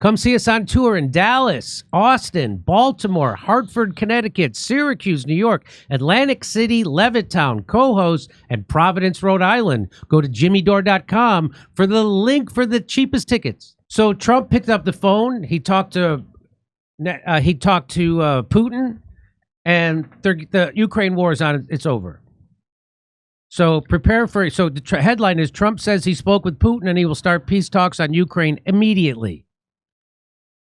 Come see us on tour in Dallas, Austin, Baltimore, Hartford, Connecticut, Syracuse, New York, Atlantic City, Levittown, Cohoes, and Providence, Rhode Island. Go to jimmydore.com for the link for the cheapest tickets. So Trump picked up the phone. He talked to Putin, and the Ukraine war is on. It's over. So prepare for. So the headline is: Trump says he spoke with Putin and he will start peace talks on Ukraine immediately.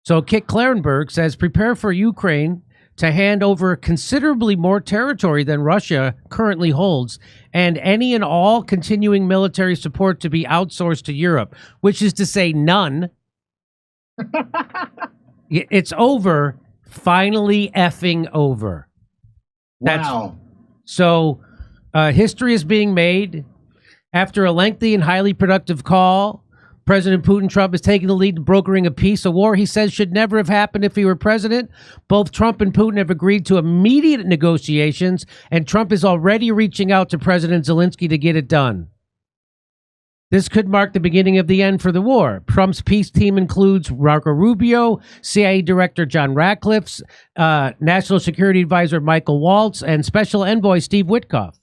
So Kit Clarenberg says, prepare for Ukraine to hand over considerably more territory than Russia currently holds, and any and all continuing military support to be outsourced to Europe, which is to say none. It's over. Finally effing over. Wow. So history is being made. After a lengthy and highly productive call, President Putin Trump is taking the lead in brokering a peace, a war he says should never have happened if he were president. Both Trump and Putin have agreed to immediate negotiations, and Trump is already reaching out to President Zelensky to get it done. This could mark the beginning of the end for the war. Trump's peace team includes Marco Rubio, CIA Director John Ratcliffe, National Security Advisor Michael Waltz, and Special Envoy Steve Witkoff.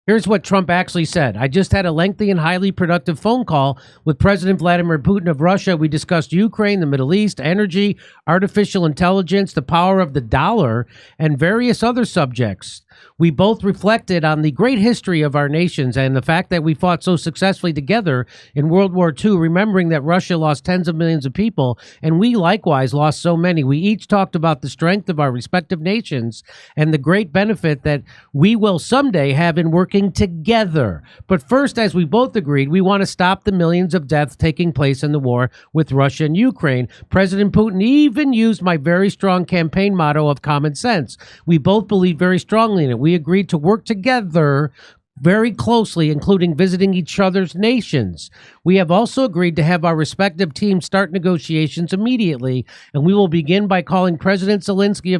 Here's what Trump actually said. I just had a lengthy and highly productive phone call with President Vladimir Putin of Russia. We discussed Ukraine, the Middle East, energy, artificial intelligence, the power of the dollar, and various other subjects. We both reflected on the great history of our nations and the fact that we fought so successfully together in World War II, remembering that Russia lost tens of millions of people, and we likewise lost so many. We each talked about the strength of our respective nations and the great benefit that we will someday have in working together. But first, as we both agreed, we want to stop the millions of deaths taking place in the war with Russia and Ukraine. President Putin even used my very strong campaign motto of common sense. We both believe very strongly in it. We agreed to work together very closely, including visiting each other's nations. We have also agreed to have our respective teams start negotiations immediately, and we will begin by calling President Zelensky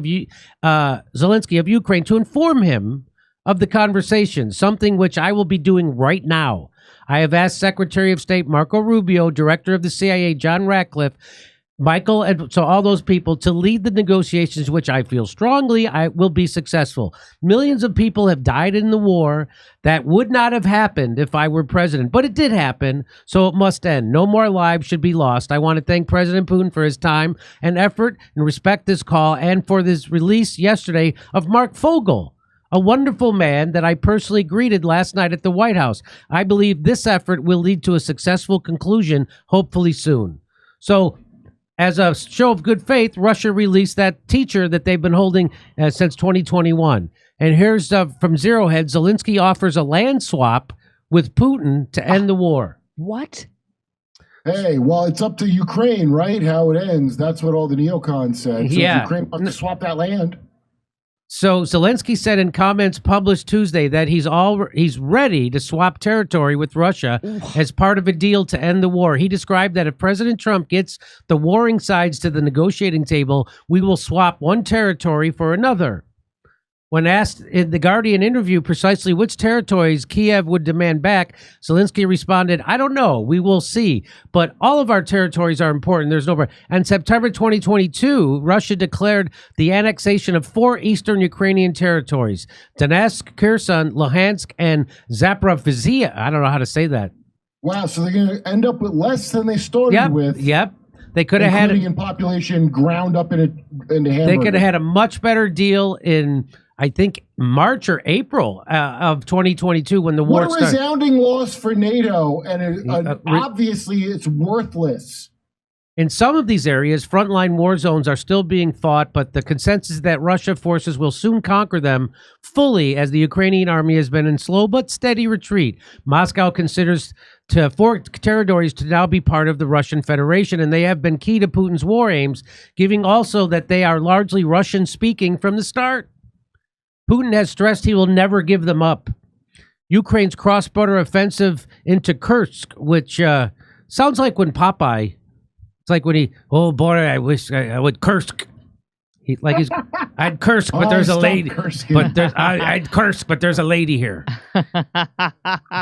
of Ukraine to inform him of the conversation, something which I will be doing right now. I have asked Secretary of State Marco Rubio, Director of the CIA John Ratcliffe, Michael, and so all those people to lead the negotiations, which I feel strongly I will be successful. Millions of people have died in the war. That would not have happened if I were president, but it did happen, so it must end. No more lives should be lost. I want to thank President Putin for his time and effort and respect this call and for this release yesterday of Mark Fogel, a wonderful man that I personally greeted last night at the White House. I believe this effort will lead to a successful conclusion, hopefully soon. So, as a show of good faith, Russia released that teacher that they've been holding since 2021. And here's from Zero Head, Zelensky offers a land swap with Putin to end the war. What? Hey, well, it's up to Ukraine, right? How it ends. That's what all the neocons said. So Yeah. if Ukraine wants to swap that land. So Zelensky said in comments published Tuesday that he's ready to swap territory with Russia as part of a deal to end the war. He described that if President Trump gets the warring sides to the negotiating table, we will swap one territory for another. When asked in the Guardian interview precisely which territories Kiev would demand back, Zelensky responded, I don't know. We will see. But all of our territories are important. There's no... In September 2022, Russia declared the annexation of 4 eastern Ukrainian territories, Donetsk, Kherson, Luhansk, and Zaporizhzhia. I don't know how to say that. Wow, so they're going to end up with less than they started with. Yep. They could have had... Including in population ground up into hamburger. They could have had a much better deal in... I think March or April of 2022 when the war started. What a resounding loss for NATO, and obviously it's worthless. In some of these areas, frontline war zones are still being fought, but the consensus is that Russia forces will soon conquer them fully as the Ukrainian army has been in slow but steady retreat. Moscow considers 4 territories to now be part of the Russian Federation, and they have been key to Putin's war aims, giving also that they are largely Russian-speaking from the start. Putin has stressed he will never give them up. Ukraine's cross-border offensive into Kursk, which sounds like when Popeye, it's like when he, oh boy, I wish I would Kursk. I'd Kursk, but there's a lady. I'd Kursk, but there's a lady here.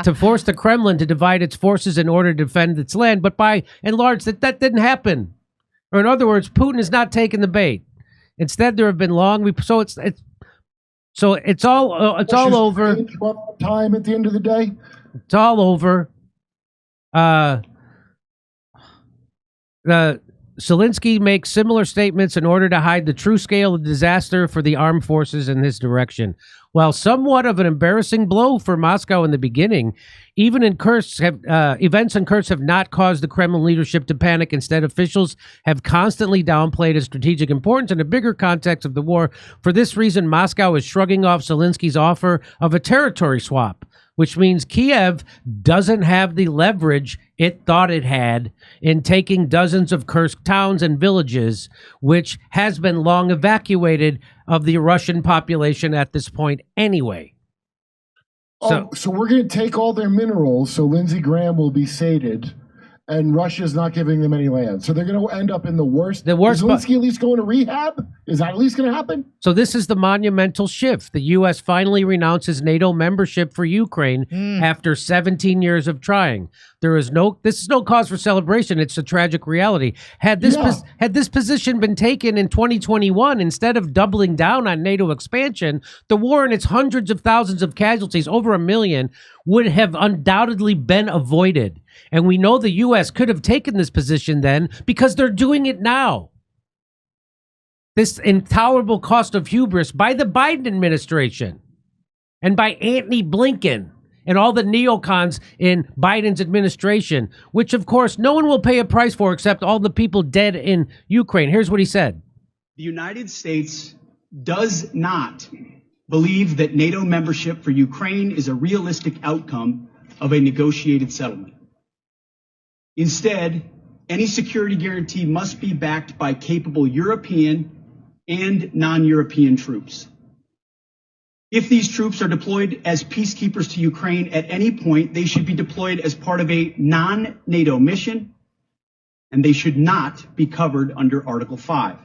To force the Kremlin to divide its forces in order to defend its land, but by and large, that didn't happen. Or in other words, Putin is not taking the bait. Instead, there have been it's all over. Time at the end of the day. It's all over. Zelensky makes similar statements in order to hide the true scale of disaster for the armed forces in this direction. While somewhat of an embarrassing blow for Moscow in the beginning, even in Kursk, events in Kursk have not caused the Kremlin leadership to panic. Instead, officials have constantly downplayed its strategic importance in a bigger context of the war. For this reason, Moscow is shrugging off Zelensky's offer of a territory swap, which means Kiev doesn't have the leverage it thought it had in taking dozens of Kursk towns and villages, which has been long evacuated of the Russian population at this point anyway. So we're going to take all their minerals, so Lindsey Graham will be sated, and Russia's not giving them any land. So they're going to end up in the worst. Is Zelensky at least going to rehab? Is that at least going to happen? So this is the monumental shift. The U.S. finally renounces NATO membership for Ukraine after 17 years of trying. This is no cause for celebration. It's a tragic reality. Had this position been taken in 2021, instead of doubling down on NATO expansion, the war and its hundreds of thousands of casualties, over 1 million, would have undoubtedly been avoided. And we know the U.S. could have taken this position then because they're doing it now. This intolerable cost of hubris by the Biden administration and by Antony Blinken and all the neocons in Biden's administration, which, of course, no one will pay a price for except all the people dead in Ukraine. Here's what he said. The United States does not believe that NATO membership for Ukraine is a realistic outcome of a negotiated settlement. Instead, any security guarantee must be backed by capable European and non-European troops. If these troops are deployed as peacekeepers to Ukraine at any point, they should be deployed as part of a non-NATO mission, and they should not be covered under Article 5.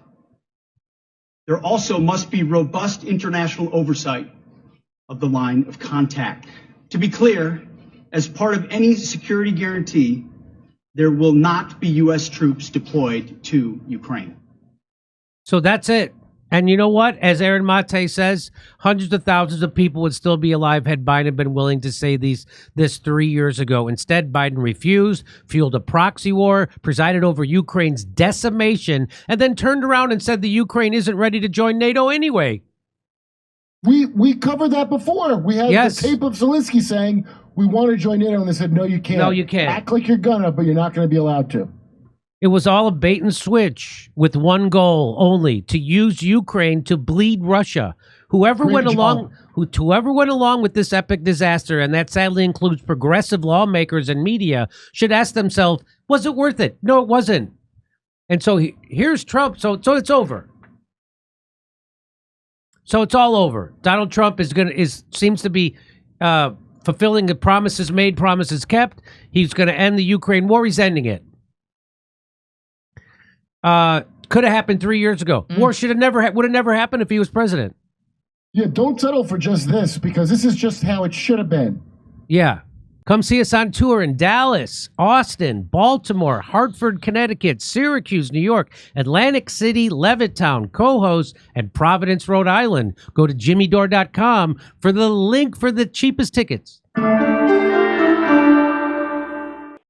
There also must be robust international oversight of the line of contact. To be clear, as part of any security guarantee, there will not be U.S. troops deployed to Ukraine. So that's it. And you know what? As Aaron Mate says, hundreds of thousands of people would still be alive had Biden been willing to say this 3 years ago. Instead, Biden refused, fueled a proxy war, presided over Ukraine's decimation, and then turned around and said the Ukraine isn't ready to join NATO anyway. We covered that before. We had the tape of Zelensky saying, we want to join NATO, and they said, no, you can't. No, you can't. Act like you're gonna, but you're not going to be allowed to. It was all a bait and switch with one goal only: to use Ukraine to bleed Russia. Whoever went along with this epic disaster, and that sadly includes progressive lawmakers and media, should ask themselves, was it worth it? No, it wasn't. And so here's Trump. So it's over. So it's all over. Donald Trump seems to be fulfilling the promises made, promises kept. He's going to end the Ukraine war. He's ending it. Could have happened 3 years ago. War would have never happened if he was president. Yeah, don't settle for just this, because this is just how it should have been. Yeah. Come see us on tour in Dallas, Austin, Baltimore, Hartford, Connecticut, Syracuse, New York, Atlantic City, Levittown, Cohost, and Providence, Rhode Island. Go to jimmydore.com for the link for the cheapest tickets.